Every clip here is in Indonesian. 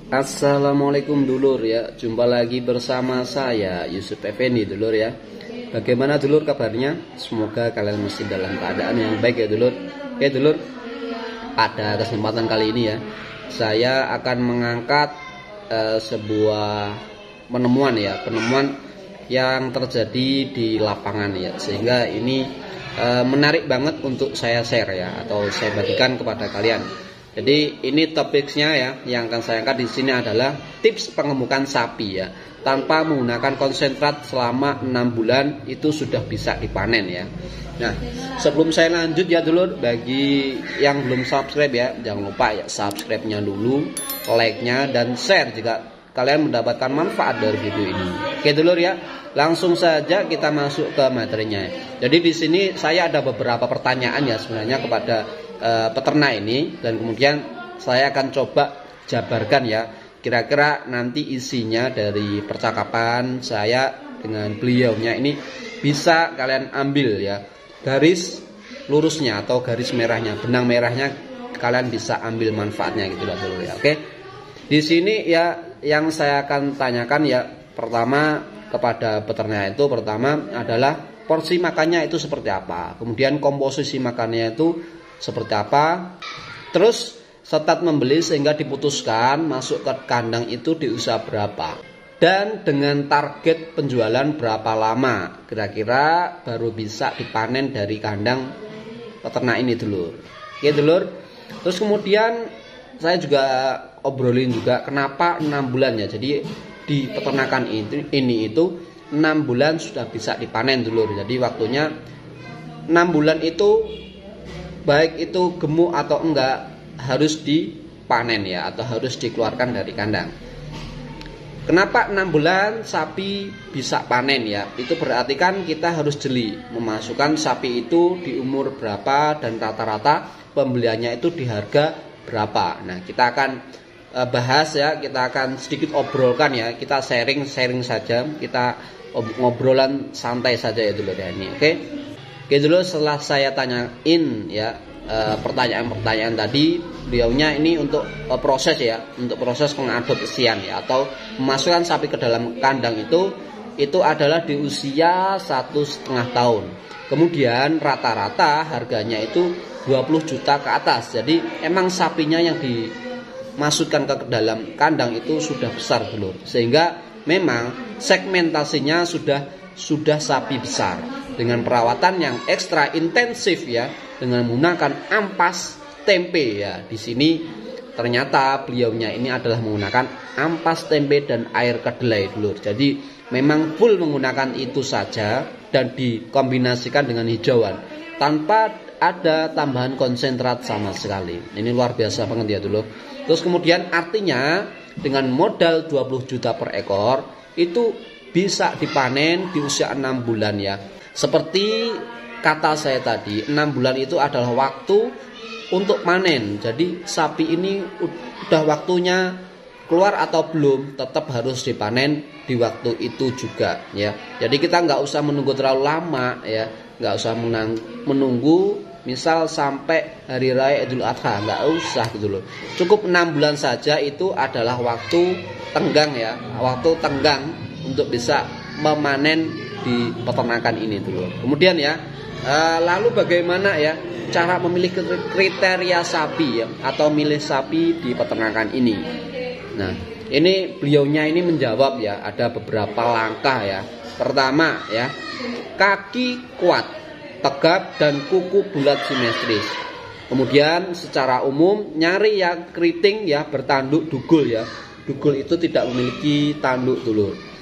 Assalamualaikum dulur ya. Jumpa lagi bersama saya Yusuf Effendi dulur ya. Bagaimana dulur kabarnya? Semoga kalian masih dalam keadaan yang baik ya dulur. Oke dulur, pada kesempatan kali ini ya, saya akan mengangkat sebuah penemuan yang terjadi di lapangan ya. Sehingga ini menarik banget untuk saya share ya, atau saya bagikan kepada kalian. Jadi ini topiknya ya, yang akan saya angkat di sini adalah tips pengemukan sapi ya. Tanpa menggunakan konsentrat selama 6 bulan itu sudah bisa dipanen ya. Nah, sebelum saya lanjut ya dulur, bagi yang belum subscribe ya, jangan lupa ya subscribe-nya dulu, like-nya dan share jika kalian mendapatkan manfaat dari video ini. Oke dulur ya, langsung saja kita masuk ke materinya. Jadi di sini saya ada beberapa pertanyaan ya sebenarnya kepada peternak ini, dan kemudian saya akan coba jabarkan ya, kira-kira nanti isinya dari percakapan saya dengan beliaunya ini bisa kalian ambil ya, garis lurusnya atau garis merahnya, benang merahnya kalian bisa ambil manfaatnya gitu lah dulu ya. Oke, di sini ya yang saya akan tanyakan ya, pertama kepada peternak itu, pertama adalah porsi makannya itu seperti apa, kemudian komposisi makannya itu seperti apa, terus start membeli sehingga diputuskan masuk ke kandang itu di usia berapa, dan dengan target penjualan berapa lama kira-kira baru bisa dipanen dari kandang peternak ini dulur. Oke dulur, terus kemudian saya juga obrolin juga kenapa 6 bulan ya. Jadi di peternakan ini itu 6 bulan sudah bisa dipanen dulur. Jadi waktunya 6 bulan itu baik itu gemuk atau enggak harus dipanen ya, atau harus dikeluarkan dari kandang. Kenapa 6 bulan sapi bisa panen ya? Itu berarti kan kita harus jeli memasukkan sapi itu di umur berapa dan rata-rata pembeliannya itu di harga berapa. Nah, kita akan bahas ya, kita akan sedikit obrolkan ya, kita sharing saja, kita ngobrolan santai saja ya dulu ya ini. Oke dulu, setelah saya tanyain ya pertanyaan-pertanyaan tadi, beliaunya ini untuk proses ya, untuk proses pengadopsian ya, atau memasukkan sapi ke dalam kandang itu adalah di usia 1,5 tahun. Kemudian rata-rata harganya itu 20 juta ke atas. Jadi emang sapinya yang dimasukkan ke dalam kandang itu sudah besar dulu, sehingga memang segmentasinya sudah sapi besar dengan perawatan yang ekstra intensif ya, dengan menggunakan ampas tempe ya. Di sini ternyata beliaunya ini adalah menggunakan ampas tempe dan air kedelai dulur. Jadi memang full menggunakan itu saja dan dikombinasikan dengan hijauan tanpa ada tambahan konsentrat sama sekali. Ini luar biasa banget ya dulur. Terus kemudian artinya dengan modal 20 juta per ekor itu bisa dipanen di usia 6 bulan ya. Seperti kata saya tadi, 6 bulan itu adalah waktu untuk panen. Jadi sapi ini udah waktunya keluar atau belum, tetap harus dipanen di waktu itu juga ya. Jadi kita nggak usah menunggu terlalu lama ya, nggak usah menunggu misal sampai hari raya Idul Adha, nggak usah gitu loh. Cukup 6 bulan saja itu adalah waktu tenggang ya, waktu tenggang untuk bisa memanen di peternakan ini dulu. Kemudian ya, lalu bagaimana ya cara memilih kriteria sapi ya, atau milih sapi di peternakan ini. Nah, ini beliaunya ini menjawab ya, ada beberapa langkah ya. Pertama ya, kaki kuat, tegap dan kuku bulat simetris. Kemudian secara umum nyari yang keriting ya, bertanduk dugul ya. Dugul itu tidak memiliki tanduk dulu.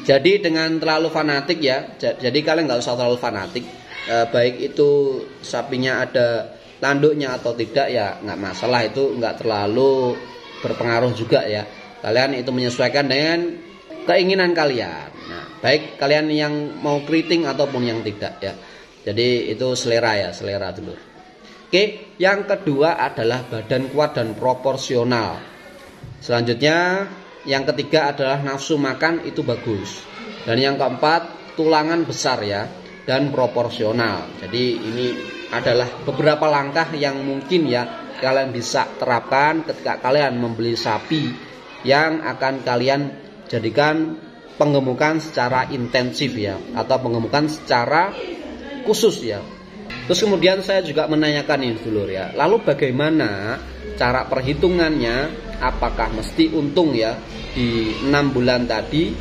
Jadi dengan terlalu fanatik ya, jadi kalian nggak usah terlalu fanatik, baik itu sapinya ada tanduknya atau tidak ya nggak masalah, itu nggak terlalu berpengaruh juga ya. Kalian itu menyesuaikan dengan keinginan kalian. Nah, baik kalian yang mau keriting ataupun yang tidak ya. Jadi itu selera ya, selera dulu. Oke, yang kedua adalah badan kuat dan proporsional. Selanjutnya yang ketiga adalah nafsu makan itu bagus. Dan yang keempat, tulangan besar ya dan proporsional. Jadi ini adalah beberapa langkah yang mungkin ya kalian bisa terapkan ketika kalian membeli sapi yang akan kalian jadikan penggemukan secara intensif ya, atau penggemukan secara khusus ya. Terus kemudian saya juga menanyakan ini dulur ya, lalu bagaimana cara perhitungannya, apakah mesti untung ya di 6 bulan tadi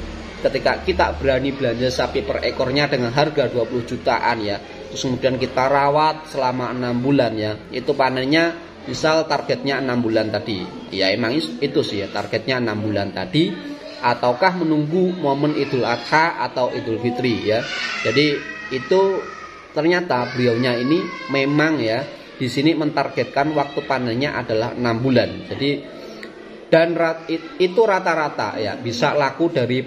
ketika kita berani belanja sapi per ekornya dengan harga 20 jutaan ya, terus kemudian kita rawat selama 6 bulan ya, itu panennya misal targetnya 6 bulan tadi ya, emang itu sih ya targetnya 6 bulan tadi, ataukah menunggu momen Idul Adha atau Idul Fitri ya. Jadi itu ternyata beliaunya ini memang ya di sini mentargetkan waktu panennya adalah 6 bulan. Jadi dan itu rata-rata ya bisa laku dari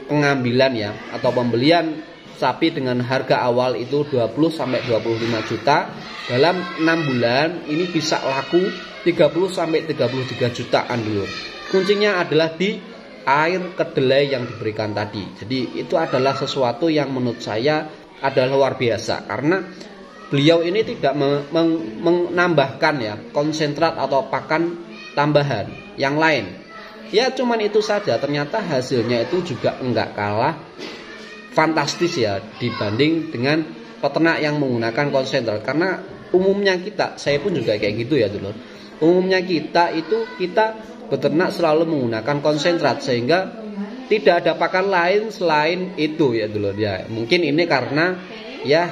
pengambilan ya atau pembelian sapi dengan harga awal itu 20 sampai 25 juta, dalam 6 bulan ini bisa laku 30 sampai 33 jutaan dulu. Kuncinya adalah di air kedelai yang diberikan tadi. Jadi itu adalah sesuatu yang menurut saya adalah luar biasa, karena beliau ini tidak menambahkan ya konsentrat atau pakan tambahan yang lain. Ya cuman itu saja, ternyata hasilnya itu juga enggak kalah fantastis ya dibanding dengan peternak yang menggunakan konsentrat. Karena umumnya kita, saya pun juga kayak gitu ya dulu. Umumnya kita beternak selalu menggunakan konsentrat, sehingga tidak ada pakan lain selain itu ya dulu ya. Mungkin ini karena ya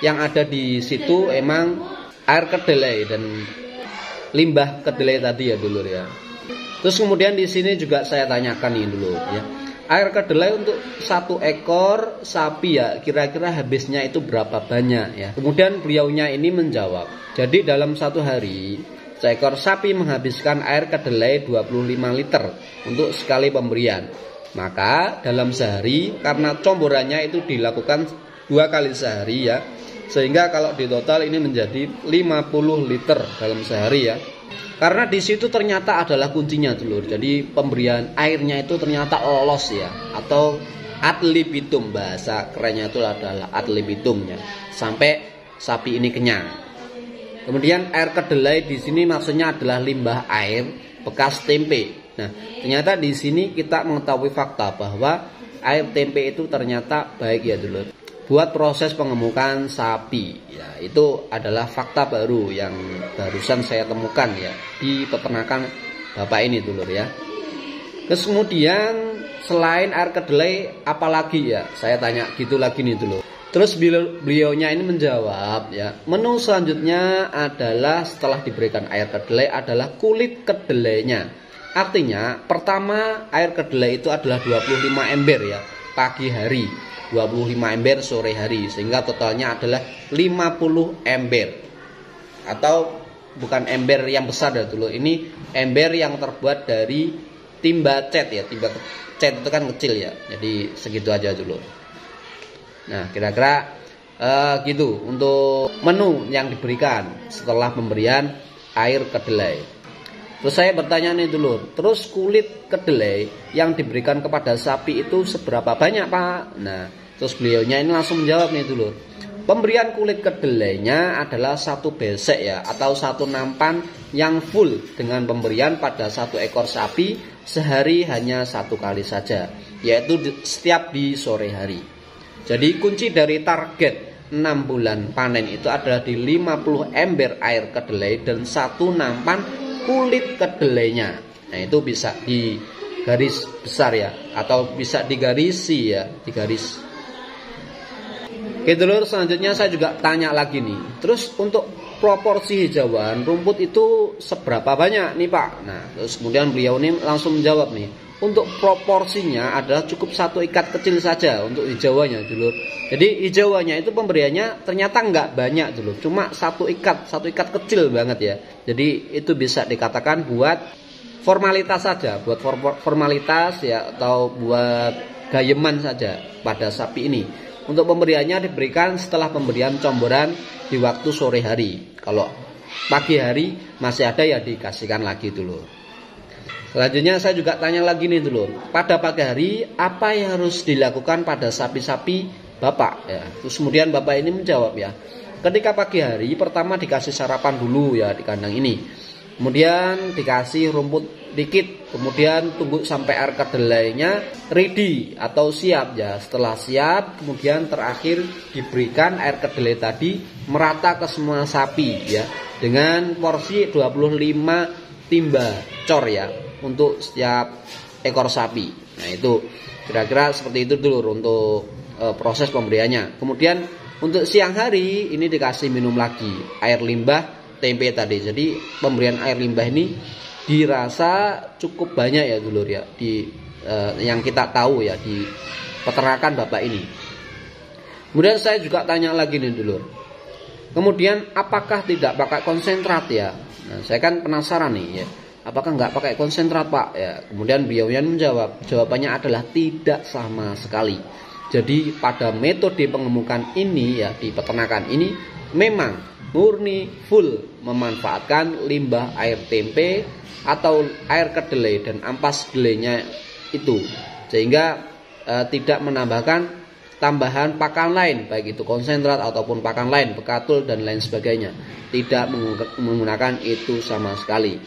yang ada di situ emang air kedelai dan limbah kedelai tadi ya dulu ya. Terus kemudian di sini juga saya tanyakan ini dulu ya. Air kedelai untuk 1 ekor sapi ya kira-kira habisnya itu berapa banyak ya. Kemudian beliaunya ini menjawab, jadi dalam 1 hari seekor sapi menghabiskan air kedelai 25 liter untuk sekali pemberian. Maka dalam sehari, karena comborannya itu dilakukan 2 kali sehari ya, sehingga kalau di total ini menjadi 50 liter dalam sehari ya. Karena di situ ternyata adalah kuncinya dulur. Jadi pemberian airnya itu ternyata lolos ya, atau ad libitum, bahasa kerennya itu adalah ad libitumnya, sampai sapi ini kenyang. Kemudian air kedelai di sini maksudnya adalah limbah air bekas tempe. Nah, ternyata di sini kita mengetahui fakta bahwa air tempe itu ternyata baik ya dulur buat proses pengemukan sapi. Ya, itu adalah fakta baru yang barusan saya temukan ya di peternakan Bapak ini dulur ya. Terus kemudian selain air kedelai apalagi ya? Saya tanya gitu lagi nih dulur. Terus beliaunya ini menjawab ya, menu selanjutnya adalah setelah diberikan air kedelai adalah kulit kedelainya. Artinya pertama air kedelai itu adalah 25 ember ya pagi hari, 25 ember sore hari, sehingga totalnya adalah 50 ember. Atau bukan ember yang besar ya dulu, ini ember yang terbuat dari timba cet ya. Timba cet itu kan kecil ya, jadi segitu aja dulu. Nah kira-kira gitu untuk menu yang diberikan setelah pemberian air kedelai. Terus saya bertanya nih dulu, terus kulit kedelai yang diberikan kepada sapi itu seberapa banyak Pak? Nah terus beliaunya ini langsung menjawab nih dulu, pemberian kulit kedelainya adalah 1 besek ya, atau 1 nampan yang full, dengan pemberian pada 1 ekor sapi sehari hanya 1 kali saja, yaitu setiap di sore hari. Jadi kunci dari target 6 bulan panen itu adalah di 50 ember air kedelai dan 1 nampan kulit kedelainya. Nah itu bisa di garis besar ya, atau bisa digarisi ya, digaris. Oke dulur, selanjutnya saya juga tanya lagi nih, terus untuk proporsi hijauan rumput itu seberapa banyak nih Pak? Nah terus kemudian beliau ini langsung menjawab nih, untuk proporsinya adalah cukup 1 ikat kecil saja untuk hijauannya dulur. Jadi hijauannya itu pemberiannya ternyata nggak banyak dulu, cuma 1 ikat kecil banget ya. Jadi itu bisa dikatakan buat formalitas saja, buat formalitas ya, atau buat gayeman saja pada sapi ini. Untuk pemberiannya diberikan setelah pemberian comboran di waktu sore hari. Kalau pagi hari masih ada ya dikasihkan lagi dulu. Selanjutnya saya juga tanya lagi nih dulu, pada pagi hari apa yang harus dilakukan pada sapi-sapi Bapak ya. Terus kemudian Bapak ini menjawab ya, ketika pagi hari pertama dikasih sarapan dulu ya di kandang ini. Kemudian dikasih rumput dikit, kemudian tunggu sampai air kedelainya ready atau siap ya. Setelah siap, kemudian terakhir diberikan air kedelai tadi merata ke semua sapi ya, dengan porsi 25 timba cor ya untuk setiap ekor sapi. Nah itu kira-kira seperti itu dulu untuk proses pemberiannya. Kemudian untuk siang hari ini dikasih minum lagi air limbah tempe tadi. Jadi pemberian air limbah ini dirasa cukup banyak ya dulur ya, di yang kita tahu ya di peternakan bapak ini. Kemudian saya juga tanya lagi nih dulur, kemudian apakah tidak pakai konsentrat ya? Nah, saya kan penasaran nih ya, apakah nggak pakai konsentrat pak ya? Kemudian beliaunya menjawab, jawabannya adalah tidak sama sekali. Jadi pada metode pengemukan ini ya, di peternakan ini memang murni full memanfaatkan limbah air tempe atau air kedelai dan ampas kedelainya itu, sehingga tidak menambahkan tambahan pakan lain, baik itu konsentrat ataupun pakan lain, bekatul dan lain sebagainya. Tidak menggunakan itu sama sekali.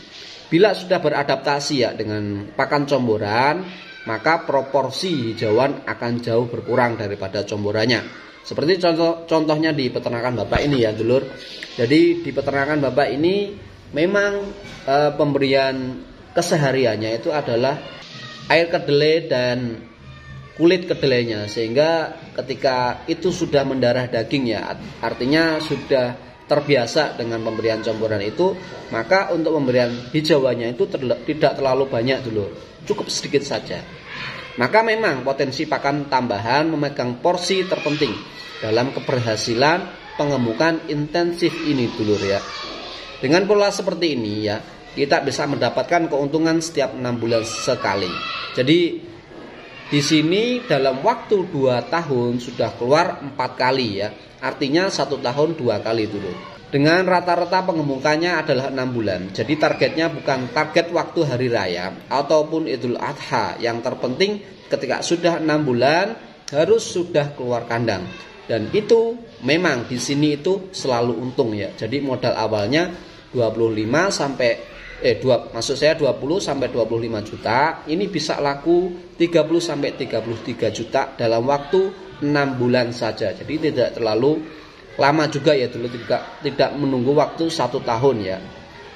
Bila sudah beradaptasi ya dengan pakan comboran, maka proporsi hijauan akan jauh berkurang daripada comborannya. Seperti contohnya di peternakan bapak ini ya dulur. Jadi di peternakan bapak ini memang pemberian kesehariannya itu adalah air kedelai dan kulit kedelainya, sehingga ketika itu sudah mendarah daging ya, artinya sudah terbiasa dengan pemberian comboran itu, maka untuk pemberian hijauannya itu tidak terlalu banyak dulu, cukup sedikit saja. Maka memang potensi pakan tambahan memegang porsi terpenting dalam keberhasilan pengemukan intensif ini dulur ya. Dengan pola seperti ini ya, kita bisa mendapatkan keuntungan setiap 6 bulan sekali. Jadi di sini dalam waktu 2 tahun sudah keluar 4 kali ya. Artinya 1 tahun 2 kali dulu. Dengan rata-rata pengemukannya adalah 6 bulan. Jadi targetnya bukan target waktu hari raya ataupun Idul Adha. Yang terpenting ketika sudah 6 bulan harus sudah keluar kandang. Dan itu memang di sini itu selalu untung ya. Jadi modal awalnya 20 sampai 25 juta. Ini bisa laku 30 sampai 33 juta dalam waktu 6 bulan saja. Jadi tidak terlalu lama juga ya dulu, tidak menunggu waktu 1 tahun ya.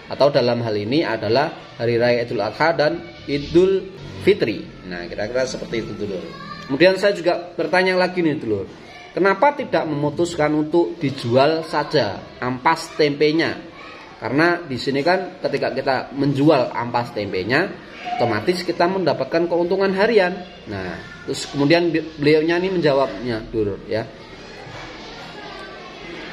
Atau dalam hal ini adalah hari raya Idul Adha dan Idul Fitri. Nah, kira-kira seperti itu dulu. Kemudian saya juga bertanya lagi nih dulu, kenapa tidak memutuskan untuk dijual saja ampas tempenya? Karena di sini kan ketika kita menjual ampas tempenya, otomatis kita mendapatkan keuntungan harian. Nah, terus kemudian beliaunya ini menjawabnya dulu ya.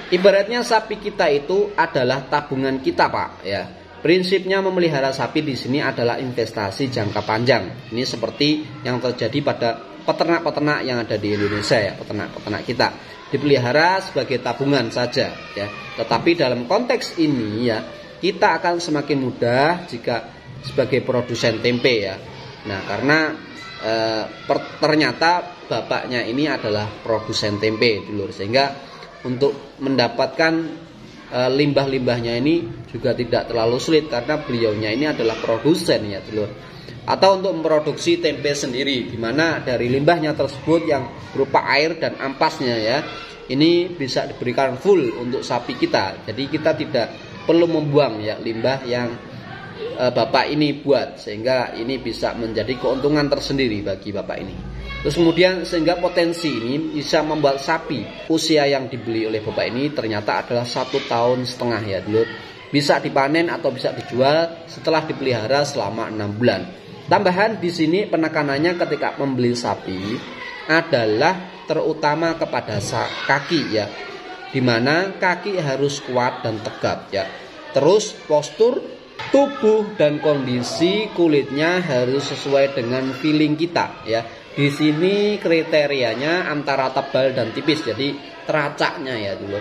Ibaratnya sapi kita itu adalah tabungan kita, Pak, ya. Prinsipnya memelihara sapi di sini adalah investasi jangka panjang. Ini seperti yang terjadi pada peternak-peternak yang ada di Indonesia ya, peternak-peternak kita. Dipelihara sebagai tabungan saja ya. Tetapi dalam konteks ini ya, kita akan semakin mudah jika sebagai produsen tempe ya. Nah, karena ternyata bapaknya ini adalah produsen tempe dulu, sehingga untuk mendapatkan limbah-limbahnya ini juga tidak terlalu sulit karena beliaunya ini adalah produsen ya dulur. Atau untuk memproduksi tempe sendiri, dimana dari limbahnya tersebut yang berupa air dan ampasnya ya, ini bisa diberikan full untuk sapi kita. Jadi kita tidak perlu membuang ya limbah yang bapak ini buat, sehingga ini bisa menjadi keuntungan tersendiri bagi bapak ini. Terus kemudian sehingga potensi ini bisa membuat sapi usia yang dibeli oleh bapak ini ternyata adalah 1,5 tahun ya dulur. Bisa dipanen atau bisa dijual setelah dipelihara selama 6 bulan. Tambahan di sini penekanannya ketika membeli sapi adalah terutama kepada kaki ya, dimana kaki harus kuat dan tegap ya. Terus postur tubuh dan kondisi kulitnya harus sesuai dengan feeling kita ya. Di sini kriterianya antara tebal dan tipis. Jadi teracaknya ya dulu,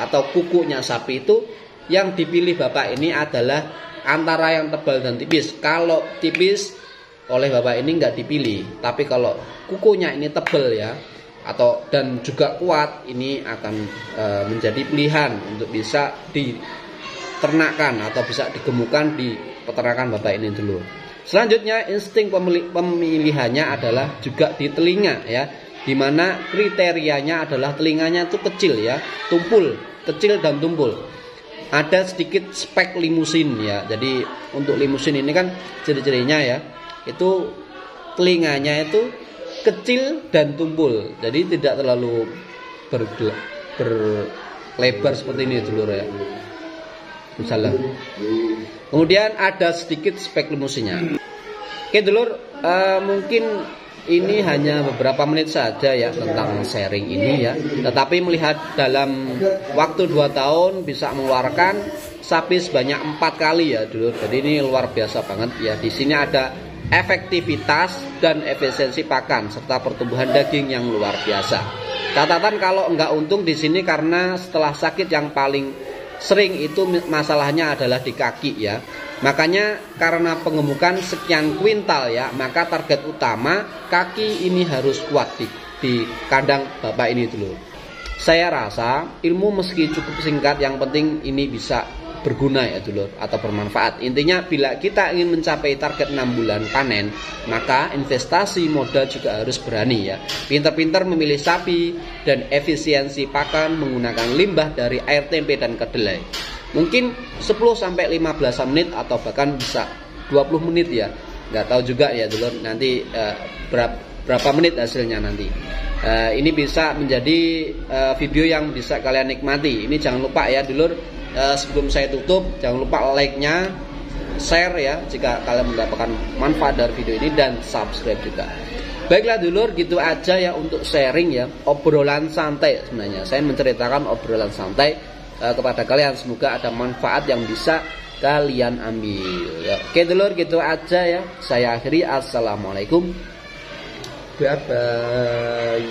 atau kukunya sapi itu yang dipilih bapak ini adalah antara yang tebal dan tipis. Kalau tipis oleh bapak ini nggak dipilih, tapi kalau kukunya ini tebal ya, dan juga kuat, ini akan menjadi pilihan untuk bisa diternakan atau bisa digemukkan di peternakan Bapak ini dulu. Selanjutnya insting pemilihannya adalah juga di telinga ya, dimana kriterianya adalah telinganya itu kecil ya, tumpul, kecil dan tumpul. Ada sedikit spek limusin ya. Jadi untuk limusin ini kan ciri-cirinya ya, itu telinganya itu kecil dan tumpul. Jadi tidak terlalu berlebar seperti ini dulur ya. Misalnya. Kemudian ada sedikit spek limusinnya. Oke dulur, mungkin ini hanya beberapa menit saja ya tentang sharing ini ya. Tetapi melihat dalam waktu 2 tahun bisa mengeluarkan sapi sebanyak 4 kali ya dulur. Jadi ini luar biasa banget ya. Di sini ada efektivitas dan efisiensi pakan serta pertumbuhan daging yang luar biasa. Catatan kalau enggak untung di sini karena setelah sakit yang paling sering itu masalahnya adalah di kaki ya. Makanya karena pengemukan sekian kuintal ya, maka target utama kaki ini harus kuat di kandang Bapak ini dulu. Saya rasa ilmu meski cukup singkat, yang penting ini bisa berguna ya dulur, atau bermanfaat. Intinya bila kita ingin mencapai target 6 bulan panen, maka investasi modal juga harus berani ya. Pintar-pintar memilih sapi dan efisiensi pakan menggunakan limbah dari air tempe dan kedelai. Mungkin 10-15 menit atau bahkan bisa 20 menit ya. Nggak tahu juga ya dulur, nanti berapa menit hasilnya nanti. Ini bisa menjadi video yang bisa kalian nikmati. Ini jangan lupa ya dulur, sebelum saya tutup jangan lupa like-nya, share ya jika kalian mendapatkan manfaat dari video ini, dan subscribe juga. Baiklah dulur, gitu aja ya untuk sharing ya, obrolan santai sebenarnya. Saya menceritakan obrolan santai kepada kalian, semoga ada manfaat yang bisa kalian ambil ya. Oke dulur, gitu aja ya, saya akhiri. Assalamualaikum, bye bye.